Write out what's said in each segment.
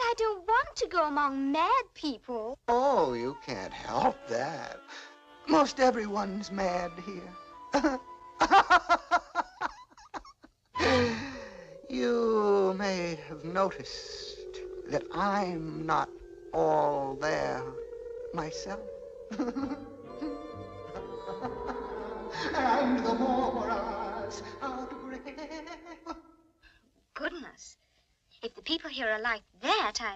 I don't want to go among mad people. Oh, you can't help that. Most everyone's mad here. You may have noticed that I'm not all there myself. And the more us out of breath. Goodness. If the people here are like that, I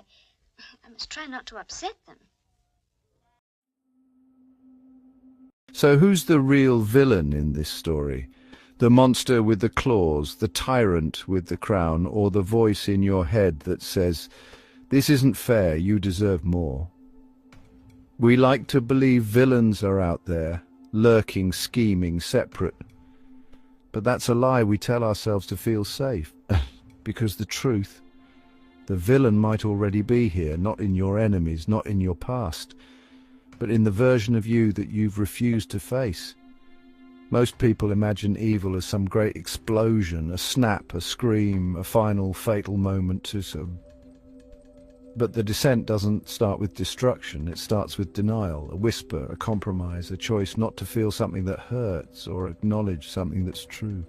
must try not to upset them. So who's the real villain in this story? The monster with the claws, the tyrant with the crown, or the voice in your head that says, "This isn't fair, you deserve more"? We like to believe villains are out there, lurking, scheming, separate. But that's a lie we tell ourselves to feel safe. Because the truth, the villain might already be here, not in your enemies, not in your past, but in the version of you that you've refused to face. Most people imagine evil as some great explosion, a snap, a scream, a final fatal moment to some. But the descent doesn't start with destruction, it starts with denial, a whisper, a compromise, a choice not to feel something that hurts or acknowledge something that's true.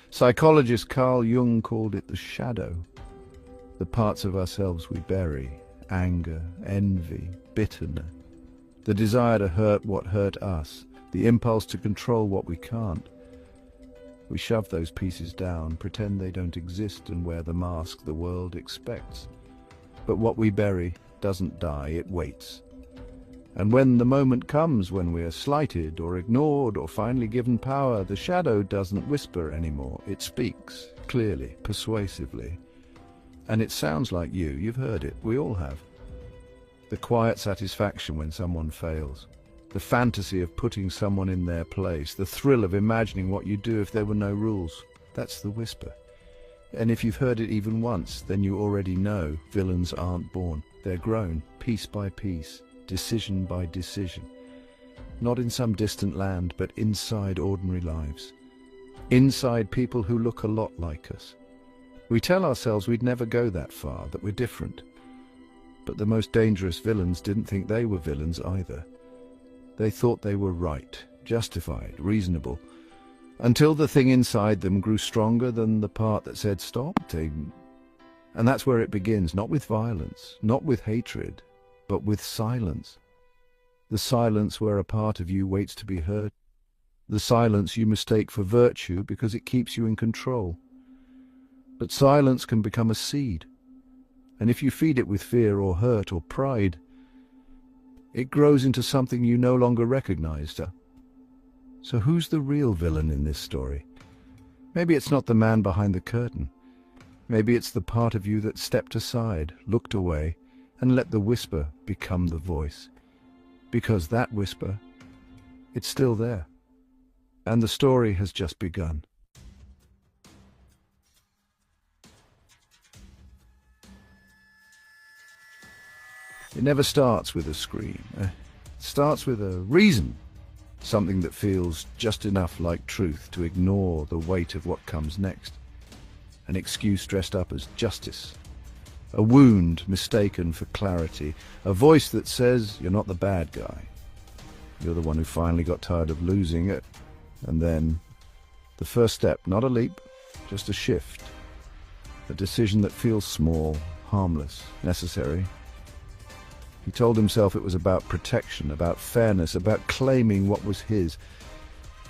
Psychologist Carl Jung called it the shadow, the parts of ourselves we bury, anger, envy, bitterness, the desire to hurt what hurt us, the impulse to control what we can't. We shove those pieces down, pretend they don't exist, and wear the mask the world expects. But what we bury doesn't die, it waits. And when the moment comes when we are slighted or ignored or finally given power, the shadow doesn't whisper anymore. It speaks, clearly, persuasively. And it sounds like you. You've heard it. We all have. The quiet satisfaction when someone fails. The fantasy of putting someone in their place. The thrill of imagining what you'd do if there were no rules. That's the whisper. And if you've heard it even once, then you already know villains aren't born. They're grown, piece by piece, decision by decision. Not in some distant land, but inside ordinary lives. Inside people who look a lot like us. We tell ourselves we'd never go that far, that we're different. But the most dangerous villains didn't think they were villains either. They thought they were right, justified, reasonable, until the thing inside them grew stronger than the part that said stop. And that's where it begins, not with violence, not with hatred, but with silence. The silence where a part of you waits to be heard. The silence you mistake for virtue because it keeps you in control. But silence can become a seed, and if you feed it with fear or hurt or pride, it grows into something you no longer recognize. So who's the real villain in this story? Maybe it's not the man behind the curtain. Maybe it's the part of you that stepped aside, looked away, and let the whisper become the voice. Because that whisper, it's still there. And the story has just begun. It never starts with a scream. It starts with a reason. Something that feels just enough like truth to ignore the weight of what comes next. An excuse dressed up as justice. A wound mistaken for clarity. A voice that says you're not the bad guy. You're the one who finally got tired of losing it. And then the first step, not a leap, just a shift. A decision that feels small, harmless, necessary. He told himself it was about protection, about fairness, about claiming what was his.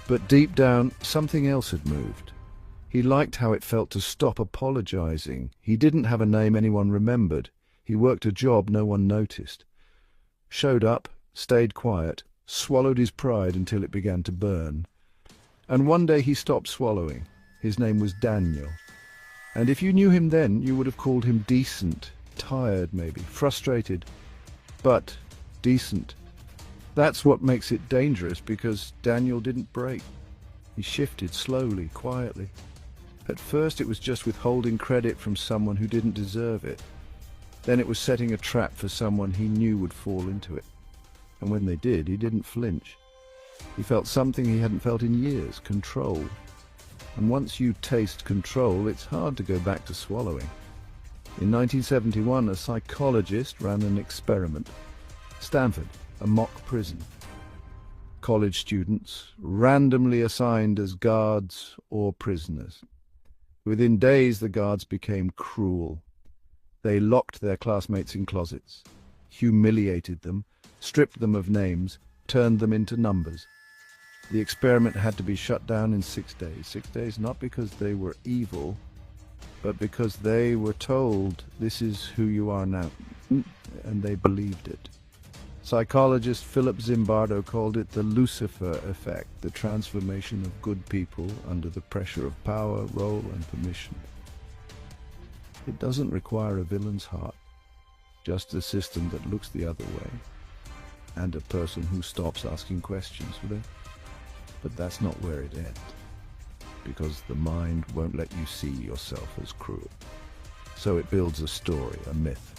But deep down, something else had moved. He liked how it felt to stop apologizing. He didn't have a name anyone remembered. He worked a job no one noticed. Showed up, stayed quiet, swallowed his pride until it began to burn. And one day he stopped swallowing. His name was Daniel. And if you knew him then, you would have called him decent, tired maybe, frustrated. But decent. That's what makes it dangerous, because Daniel didn't break. He shifted slowly, quietly. At first it was just withholding credit from someone who didn't deserve it. Then it was setting a trap for someone he knew would fall into it. And when they did, he didn't flinch. He felt something he hadn't felt in years, control. And once you taste control, it's hard to go back to swallowing. In 1971, a psychologist ran an experiment. Stanford, a mock prison. College students randomly assigned as guards or prisoners. Within days, the guards became cruel. They locked their classmates in closets, humiliated them, stripped them of names, turned them into numbers. The experiment had to be shut down in 6 days. 6 days not because they were evil, but because they were told, this is who you are now, and they believed it. Psychologist Philip Zimbardo called it the Lucifer effect, the transformation of good people under the pressure of power, role, and permission. It doesn't require a villain's heart, just a system that looks the other way, and a person who stops asking questions with it. But that's not where it ends, because the mind won't let you see yourself as cruel. So it builds a story, a myth,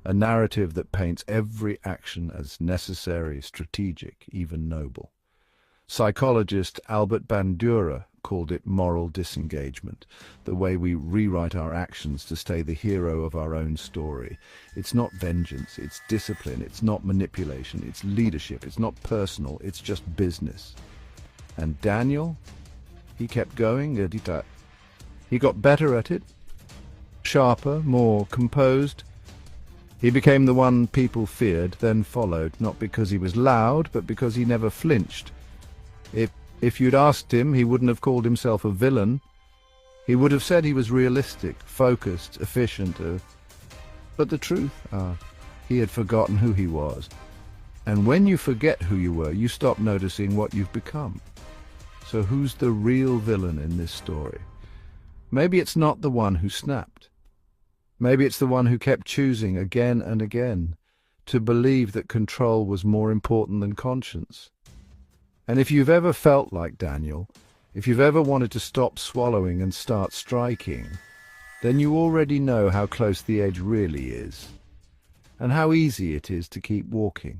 a narrative that paints every action as necessary, strategic, even noble. Psychologist Albert Bandura called it moral disengagement, the way we rewrite our actions to stay the hero of our own story. It's not vengeance, it's discipline, it's not manipulation, it's leadership, it's not personal, it's just business. And Daniel, he kept going, he got better at it, sharper, more composed. He became the one people feared, then followed, not because he was loud, but because he never flinched. If you'd asked him, he wouldn't have called himself a villain. He would have said he was realistic, focused, efficient. But the truth, he had forgotten who he was. And when you forget who you were, you stop noticing what you've become. So who's the real villain in this story? Maybe it's not the one who snapped. Maybe it's the one who kept choosing again and again to believe that control was more important than conscience. And if you've ever felt like Daniel, if you've ever wanted to stop swallowing and start striking, then you already know how close the edge really is, and how easy it is to keep walking.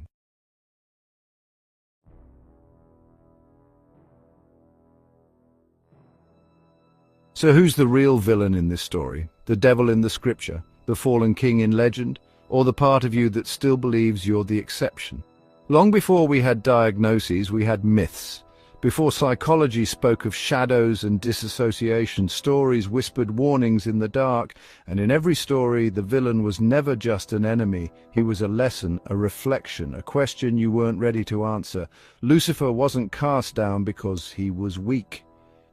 So who's the real villain in this story? The devil in the scripture, the fallen king in legend, or the part of you that still believes you're the exception? Long before we had diagnoses, we had myths. Before psychology spoke of shadows and disassociation, stories whispered warnings in the dark, and in every story the villain was never just an enemy. He was a lesson, a reflection, a question you weren't ready to answer. Lucifer wasn't cast down because he was weak.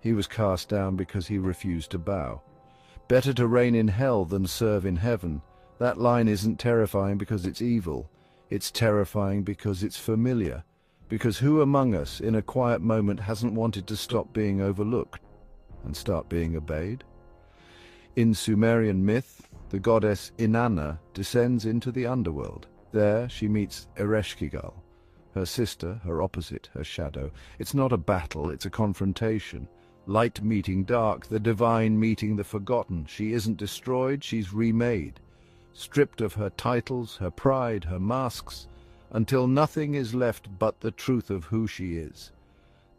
He was cast down because he refused to bow. Better to reign in hell than serve in heaven. That line isn't terrifying because it's evil. It's terrifying because it's familiar. Because who among us in a quiet moment hasn't wanted to stop being overlooked and start being obeyed? In Sumerian myth, the goddess Inanna descends into the underworld. There she meets Ereshkigal, her sister, her opposite, her shadow. It's not a battle, it's a confrontation. Light meeting dark, the divine meeting the forgotten. She isn't destroyed, she's remade. Stripped of her titles, her pride, her masks, until nothing is left but the truth of who she is.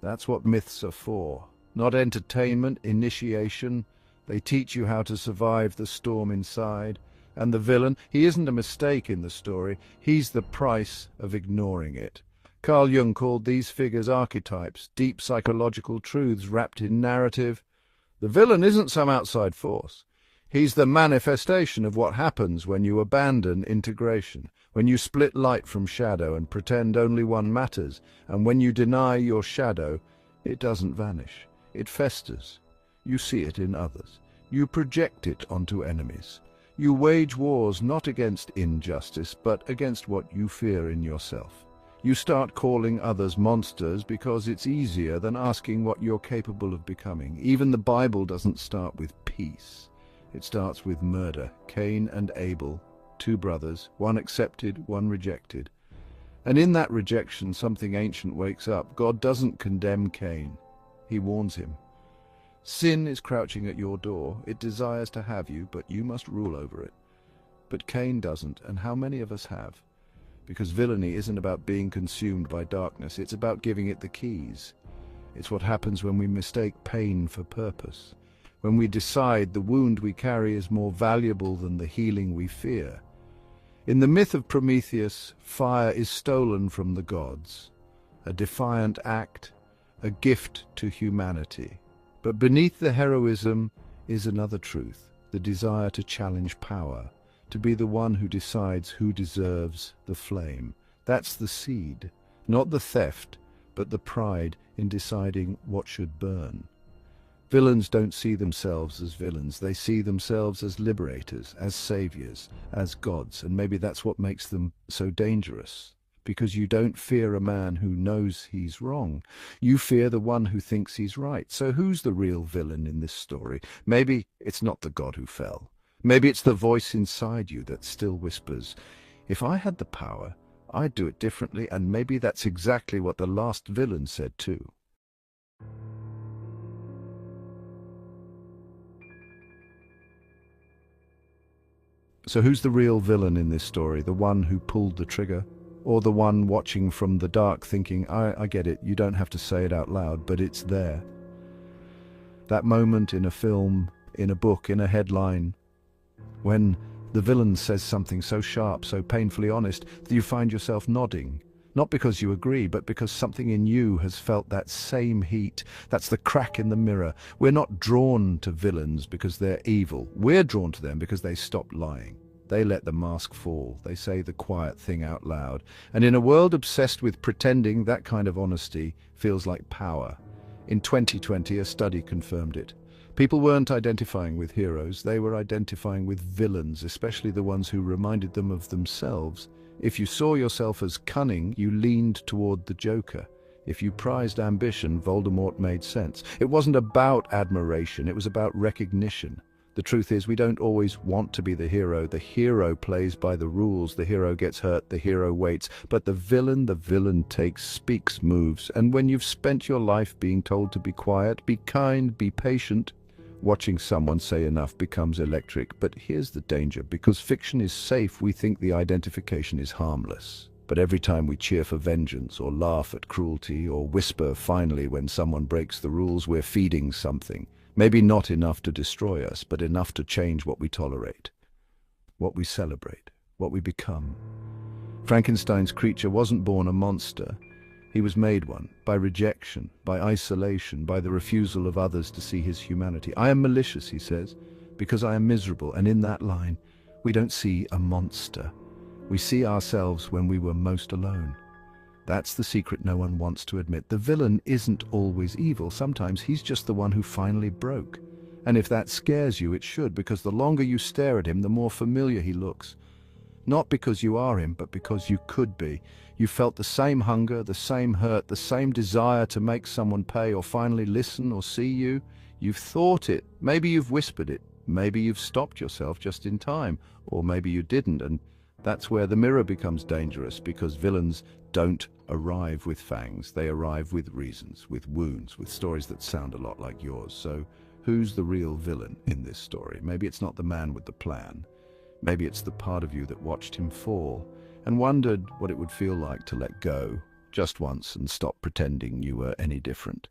That's what myths are for. Not entertainment, initiation. They teach you how to survive the storm inside. And the villain, he isn't a mistake in the story. He's the price of ignoring it. Carl Jung called these figures archetypes, deep psychological truths wrapped in narrative. The villain isn't some outside force. He's the manifestation of what happens when you abandon integration, when you split light from shadow and pretend only one matters, and when you deny your shadow, it doesn't vanish. It festers. You see it in others. You project it onto enemies. You wage wars not against injustice, but against what you fear in yourself. You start calling others monsters because it's easier than asking what you're capable of becoming. Even the Bible doesn't start with peace. It starts with murder. Cain and Abel, two brothers, one accepted, one rejected. And in that rejection, something ancient wakes up. God doesn't condemn Cain. He warns him. Sin is crouching at your door. It desires to have you, but you must rule over it. But Cain doesn't, and how many of us have? Because villainy isn't about being consumed by darkness, it's about giving it the keys. It's what happens when we mistake pain for purpose, when we decide the wound we carry is more valuable than the healing we fear. In the myth of Prometheus, fire is stolen from the gods, a defiant act, a gift to humanity. But beneath the heroism is another truth, the desire to challenge power, to be the one who decides who deserves the flame. That's the seed, not the theft, but the pride in deciding what should burn. Villains don't see themselves as villains. They see themselves as liberators, as saviors, as gods, and maybe that's what makes them so dangerous. Because you don't fear a man who knows he's wrong. You fear the one who thinks he's right. So who's the real villain in this story? Maybe it's not the god who fell. Maybe it's the voice inside you that still whispers, if I had the power, I'd do it differently, and maybe that's exactly what the last villain said too. So who's the real villain in this story? The one who pulled the trigger? Or the one watching from the dark thinking, I get it, you don't have to say it out loud, but it's there. That moment in a film, in a book, in a headline, when the villain says something so sharp, so painfully honest, that you find yourself nodding. Not because you agree, but because something in you has felt that same heat. That's the crack in the mirror. We're not drawn to villains because they're evil. We're drawn to them because they stopped lying. They let the mask fall. They say the quiet thing out loud. And in a world obsessed with pretending, that kind of honesty feels like power. In 2020, a study confirmed it. People weren't identifying with heroes. They were identifying with villains, especially the ones who reminded them of themselves. If you saw yourself as cunning, you leaned toward the Joker. If you prized ambition, Voldemort made sense. It wasn't about admiration. It was about recognition. The truth is, we don't always want to be the hero. The hero plays by the rules. The hero gets hurt. The hero waits. But the villain takes, speaks, moves. And when you've spent your life being told to be quiet, be kind, be patient, watching someone say enough becomes electric. But here's the danger. Because fiction is safe, we think the identification is harmless. But every time we cheer for vengeance, or laugh at cruelty, or whisper finally when someone breaks the rules, we're feeding something. Maybe not enough to destroy us, but enough to change what we tolerate, what we celebrate, what we become. Frankenstein's creature wasn't born a monster. He was made one, by rejection, by isolation, by the refusal of others to see his humanity. I am malicious, he says, because I am miserable. And in that line, we don't see a monster. We see ourselves when we were most alone. That's the secret no one wants to admit. The villain isn't always evil. Sometimes he's just the one who finally broke. And if that scares you, it should, because the longer you stare at him, the more familiar he looks. Not because you are him, but because you could be. You felt the same hunger, the same hurt, the same desire to make someone pay or finally listen or see you. You've thought it. Maybe you've whispered it. Maybe you've stopped yourself just in time. Or maybe you didn't. And that's where the mirror becomes dangerous, because villains don't arrive with fangs. They arrive with reasons, with wounds, with stories that sound a lot like yours. So who's the real villain in this story? Maybe it's not the man with the plan. Maybe it's the part of you that watched him fall and wondered what it would feel like to let go just once and stop pretending you were any different.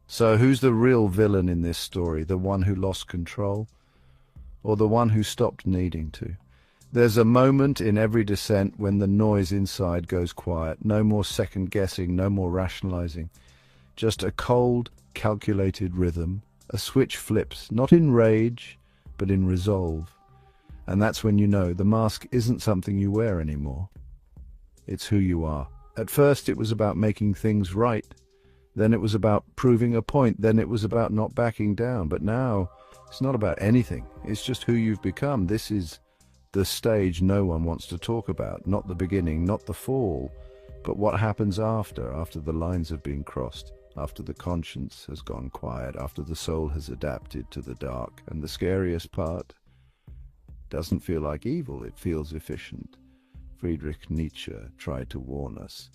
So who's the real villain in this story? The one who lost control? Or the one who stopped needing to? There's a moment in every descent when the noise inside goes quiet. No more second guessing, no more rationalizing. Just a cold, calculated rhythm. A switch flips, not in rage, but in resolve. And that's when you know the mask isn't something you wear anymore. It's who you are. At first it was about making things right. Then it was about proving a point. Then it was about not backing down. But now it's not about anything. It's just who you've become. This is the stage no one wants to talk about. Not the beginning, not the fall, but what happens after the lines have been crossed, after the conscience has gone quiet, after the soul has adapted to the dark. And the scariest part doesn't feel like evil. It feels efficient. Friedrich Nietzsche tried to warn us.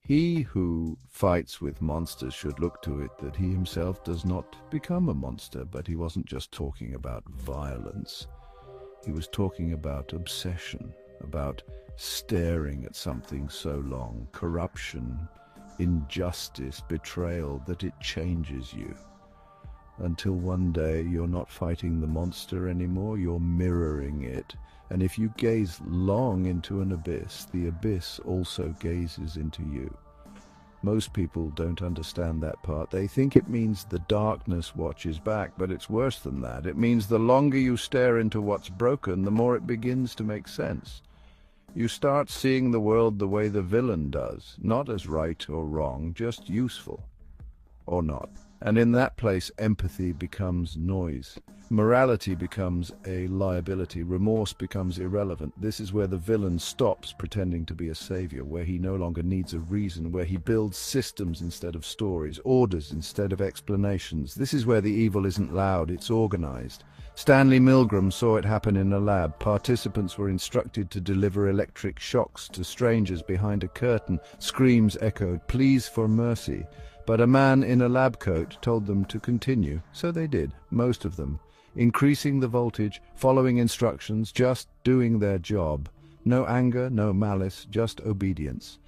He who fights with monsters should look to it that he himself does not become a monster. But he wasn't just talking about violence. He was talking about obsession, about staring at something so long, corruption, injustice, betrayal, that it changes you. Until one day you're not fighting the monster anymore, you're mirroring it. And if you gaze long into an abyss, the abyss also gazes into you. Most people don't understand that part. They think it means the darkness watches back, but it's worse than that. It means the longer you stare into what's broken, the more it begins to make sense. You start seeing the world the way the villain does, not as right or wrong, just useful. Or not. And in that place, empathy becomes noise. Morality becomes a liability. Remorse becomes irrelevant. This is where the villain stops pretending to be a savior, where he no longer needs a reason, where he builds systems instead of stories, orders instead of explanations. This is where the evil isn't loud, it's organized. Stanley Milgram saw it happen in a lab. Participants were instructed to deliver electric shocks to strangers behind a curtain. Screams echoed, "Pleas for mercy." But a man in a lab coat told them to continue, so they did, most of them, increasing the voltage, following instructions, just doing their job. No anger, no malice, just obedience.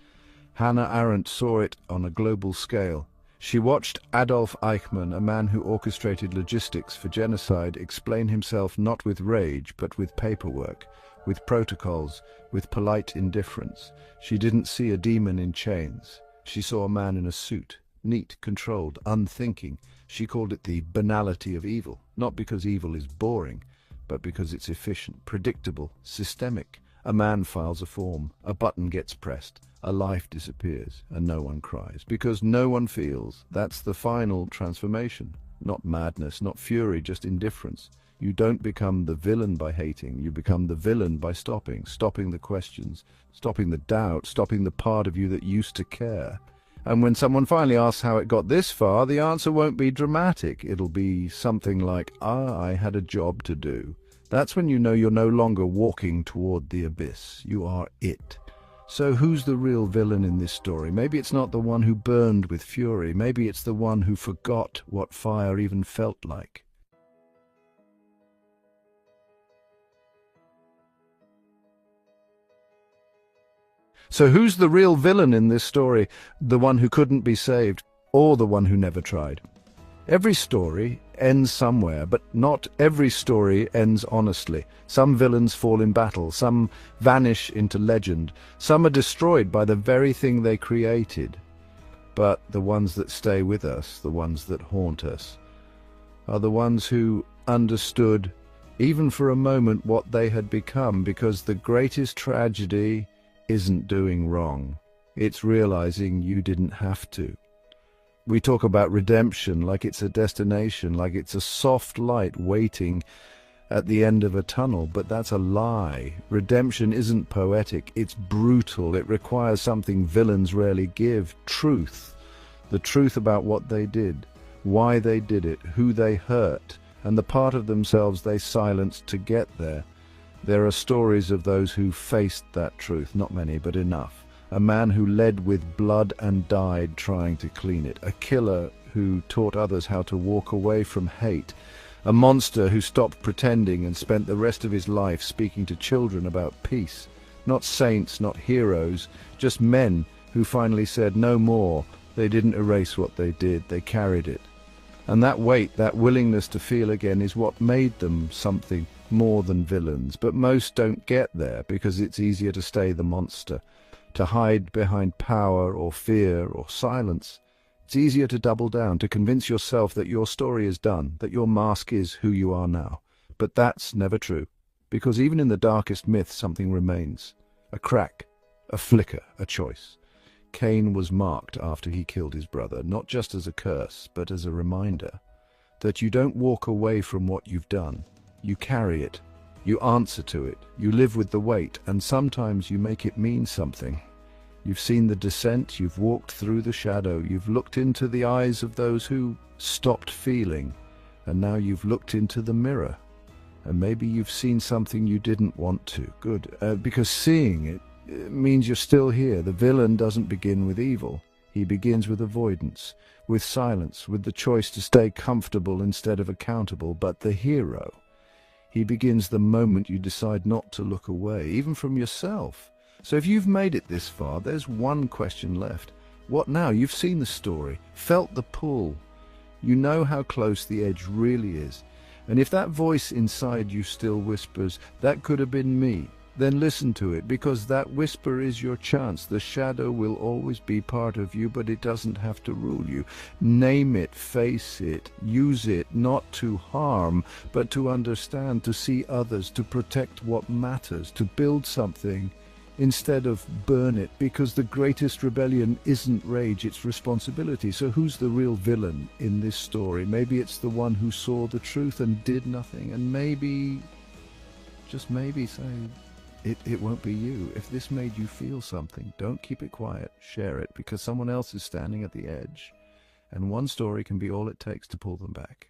Hannah Arendt saw it on a global scale. She watched Adolf Eichmann, a man who orchestrated logistics for genocide, explain himself not with rage, but with paperwork, with protocols, with polite indifference. She didn't see a demon in chains. She saw a man in a suit. Neat, controlled, unthinking. She called it the banality of evil, not because evil is boring, but because it's efficient, predictable, systemic. A man files a form, a button gets pressed, a life disappears, and no one cries, because no one feels. That's the final transformation. Not madness, not fury, just indifference. You don't become the villain by hating, you become the villain by stopping the questions, stopping the doubt, stopping the part of you that used to care. And when someone finally asks how it got this far, the answer won't be dramatic. It'll be something like, I had a job to do. That's when you know you're no longer walking toward the abyss. You are it. So who's the real villain in this story? Maybe it's not the one who burned with fury. Maybe it's the one who forgot what fire even felt like. So who's the real villain in this story? The one who couldn't be saved, or the one who never tried? Every story ends somewhere, but not every story ends honestly. Some villains fall in battle, some vanish into legend, some are destroyed by the very thing they created. But the ones that stay with us, the ones that haunt us, are the ones who understood, even for a moment, what they had become, because the greatest tragedy isn't doing wrong. It's realizing you didn't have to. We talk about redemption like it's a destination, like it's a soft light waiting at the end of a tunnel, but that's a lie. Redemption isn't poetic, it's brutal. It requires something villains rarely give: truth. The truth about what they did, why they did it, who they hurt, and the part of themselves they silenced to get there. There are stories of those who faced that truth, not many, but enough. A man who led with blood and died trying to clean it. A killer who taught others how to walk away from hate. A monster who stopped pretending and spent the rest of his life speaking to children about peace. Not saints, not heroes, just men who finally said no more. They didn't erase what they did, they carried it. And that weight, that willingness to feel again, is what made them something more than villains. But most don't get there because it's easier to stay the monster, to hide behind power or fear or silence. It's easier to double down, to convince yourself that your story is done, that your mask is who you are now. But that's never true, because even in the darkest myth something remains. A crack, a flicker, a choice. Cain was marked after he killed his brother, not just as a curse, but as a reminder that you don't walk away from what you've done. You carry it, you answer to it, you live with the weight, and sometimes you make it mean something. You've seen the descent, you've walked through the shadow, you've looked into the eyes of those who stopped feeling, and now you've looked into the mirror. And maybe you've seen something you didn't want to. Good, because seeing it means you're still here. The villain doesn't begin with evil. He begins with avoidance, with silence, with the choice to stay comfortable instead of accountable. But the hero, He begins the moment you decide not to look away, even from yourself. So if you've made it this far, there's one question left. What now? You've seen the story, felt the pull. You know how close the edge really is. And if that voice inside you still whispers, "That could have been me," then listen to it, because that whisper is your chance. The shadow will always be part of you, but it doesn't have to rule you. Name it, face it, use it, not to harm, but to understand, to see others, to protect what matters, to build something instead of burn it, because the greatest rebellion isn't rage, it's responsibility. So who's the real villain in this story? Maybe it's the one who saw the truth and did nothing, and maybe, just maybe, say, it won't be you. If this made you feel something, don't keep it quiet, share it, because someone else is standing at the edge, and one story can be all it takes to pull them back.